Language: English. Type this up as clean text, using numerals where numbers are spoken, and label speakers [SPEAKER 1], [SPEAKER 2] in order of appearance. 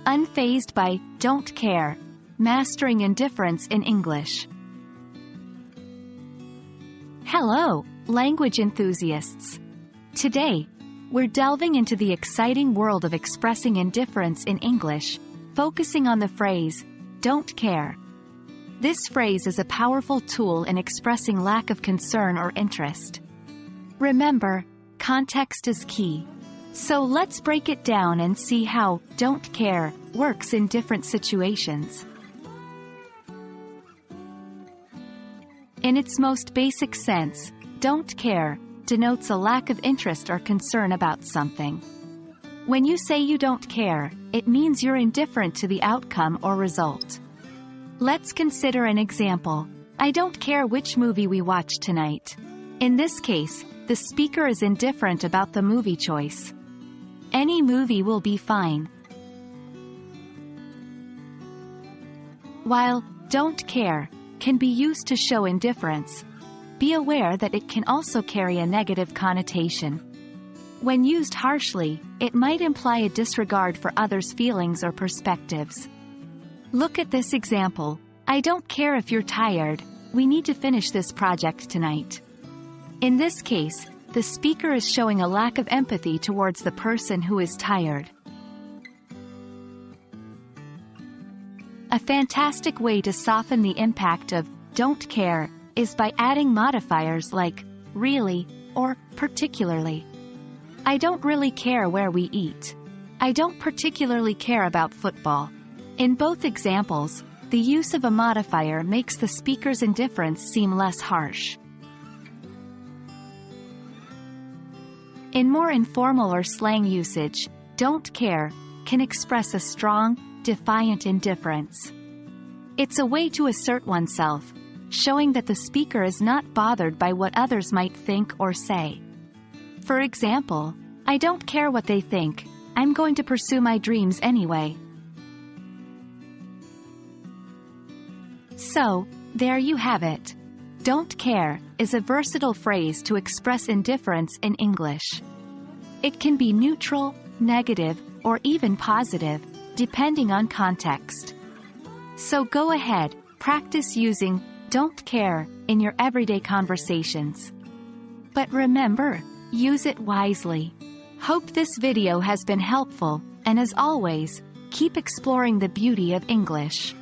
[SPEAKER 1] Unfazed by Don't Care, Mastering Indifference in English. Hello, language enthusiasts. Today, we're delving into the exciting world of expressing indifference in English, focusing on the phrase, don't care. This phrase is a powerful tool in expressing lack of concern or interest. Remember, context is key. So let's break it down and see how don't care works in different situations. In its most basic sense, don't care denotes a lack of interest or concern about something. When you say you don't care, it means you're indifferent to the outcome or result. Let's consider an example. I don't care which movie we watch tonight. In this case, the speaker is indifferent about the movie choice. Any movie will be fine. While don't care can be used to show indifference, be aware that it can also carry a negative connotation. When used harshly, it might imply a disregard for others' feelings or perspectives. Look at this example. I don't care if you're tired, we need to finish this project tonight. In this case, the speaker is showing a lack of empathy towards the person who is tired. A fantastic way to soften the impact of don't care is by adding modifiers like really or particularly. I don't really care where we eat. I don't particularly care about football. In both examples, the use of a modifier makes the speaker's indifference seem less harsh. In more informal or slang usage, don't care can express a strong, defiant indifference. It's a way to assert oneself, showing that the speaker is not bothered by what others might think or say. For example, I don't care what they think, I'm going to pursue my dreams anyway. So, there you have it. Don't care is a versatile phrase to express indifference in English. It can be neutral, negative, or even positive, depending on context. So go ahead, practice using don't care in your everyday conversations. But remember, use it wisely. Hope this video has been helpful, and as always, keep exploring the beauty of English.